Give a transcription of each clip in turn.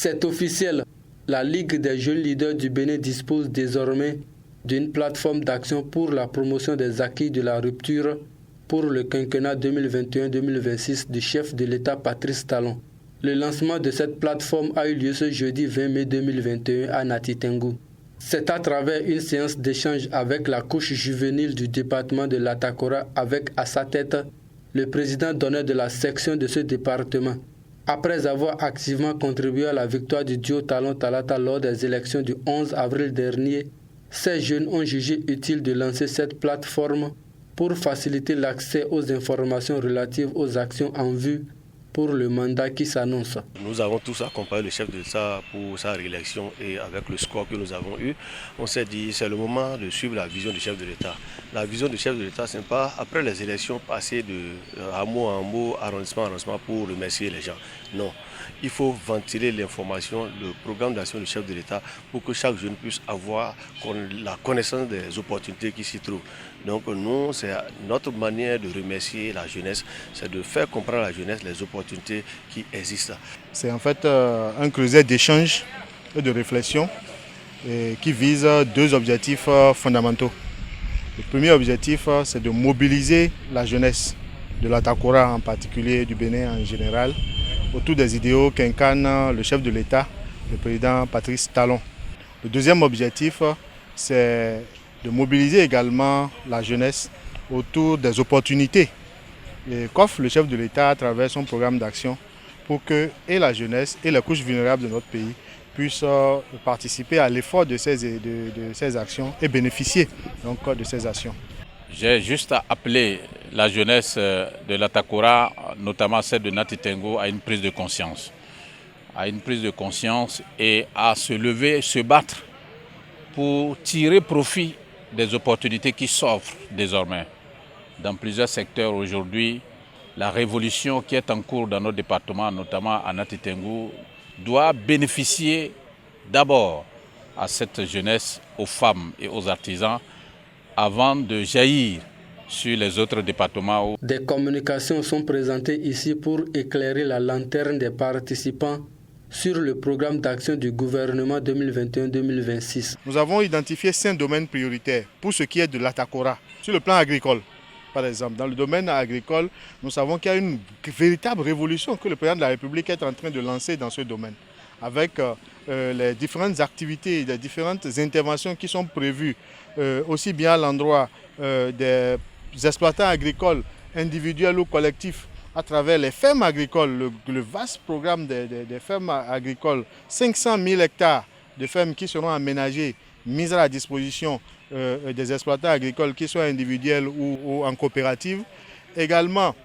C'est officiel, la Ligue des jeunes leaders du Bénin dispose désormais d'une plateforme d'action pour la promotion des acquis de la rupture pour le quinquennat 2021-2026 du chef de l'État Patrice Talon. Le lancement de cette plateforme a eu lieu ce jeudi 20 mai 2021 à Nati Tengou. C'est à travers une séance d'échange avec la couche juvénile du département de l'Atakora avec à sa tête le président d'honneur de la section de ce département. Après avoir activement contribué à la victoire du duo Talon Talata lors des élections du 11 avril dernier, ces jeunes ont jugé utile de lancer cette plateforme pour faciliter l'accès aux informations relatives aux actions en vue pour le mandat qui s'annonce. Nous avons tous accompagné le chef de l'État pour sa réélection et avec le score que nous avons eu, on s'est dit c'est le moment de suivre la vision du chef de l'État. La vision du chef de l'État, ce n'est pas après les élections passer de hameau en hameau, arrondissement en arrondissement pour remercier les gens. Non, il faut ventiler l'information, le programme d'action du chef de l'État pour que chaque jeune puisse avoir la connaissance des opportunités qui s'y trouvent. Donc nous, c'est notre manière de remercier la jeunesse, c'est de faire comprendre à la jeunesse les opportunités qui existent. C'est en fait un creuset d'échange et de réflexion qui vise deux objectifs fondamentaux. Le premier objectif, c'est de mobiliser la jeunesse de l'Atakora en particulier, du Bénin en général, autour des idéaux qu'incarne le chef de l'État, le président Patrice Talon. Le deuxième objectif, c'est de mobiliser également la jeunesse autour des opportunités qu'offre le chef de l'État à travers son programme d'action pour que et la jeunesse et les couches vulnérables de notre pays puissent participer à l'effort de ces actions et bénéficier donc de ces actions. J'ai juste appelé la jeunesse de l'Atakora, notamment celle de Nati Tengou, à une prise de conscience. Et à se lever, se battre pour tirer profit des opportunités qui s'offrent désormais. Dans plusieurs secteurs aujourd'hui, la révolution qui est en cours dans notre département, notamment à Nati Tengou, doit bénéficier d'abord à cette jeunesse, aux femmes et aux artisans, avant de jaillir sur les autres départements. Des communications sont présentées ici pour éclairer la lanterne des participants sur le programme d'action du gouvernement 2021-2026. Nous avons identifié 5 domaines prioritaires pour ce qui est de l'Atakora. Sur le plan agricole, par exemple, dans le domaine agricole, nous savons qu'il y a une véritable révolution que le président de la République est en train de lancer dans ce domaine, avec les différentes activités, les différentes interventions qui sont prévues, aussi bien à l'endroit des exploitants agricoles, individuels ou collectifs, à travers les fermes agricoles, le vaste programme des fermes agricoles, 500 000 hectares de fermes qui seront aménagées, mises à la disposition des exploitants agricoles, qui soient individuels ou en coopérative. Également,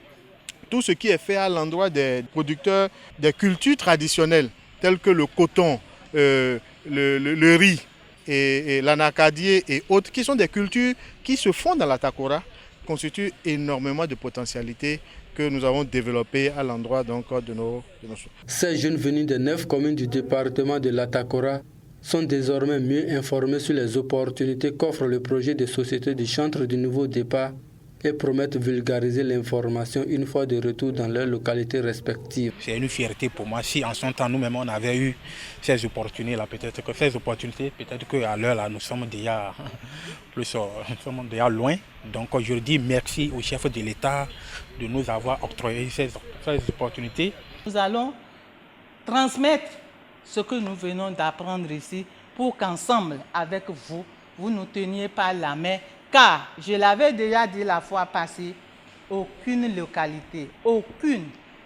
tout ce qui est fait à l'endroit des producteurs des cultures traditionnelles, telles que le coton, le riz et l'anacadier et autres, qui sont des cultures qui se font dans l'Atakora, constituent énormément de potentialités que nous avons développées à l'endroit de nos. Ces jeunes venus des 9 communes du département de l'Atakora sont désormais mieux informés sur les opportunités qu'offre le projet de société du Chantre du Nouveau Départ et promettent vulgariser l'information une fois de retour dans leurs localités respectives. C'est une fierté pour moi. Si en son temps nous-mêmes on avait eu ces opportunités-là, peut-être qu'à l'heure là nous sommes déjà loin. Donc je dis merci au chef de l'État de nous avoir octroyé ces opportunités. Nous allons transmettre ce que nous venons d'apprendre ici pour qu'ensemble avec vous, vous nous teniez par la main. Car, je l'avais déjà dit la fois passée, aucune localité, aucune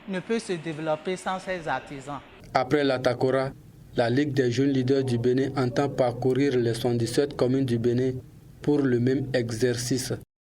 ne peut se développer sans ses artisans. Après l'Atakora, la Ligue des jeunes leaders du Bénin entend parcourir les 77 communes du Bénin pour le même exercice.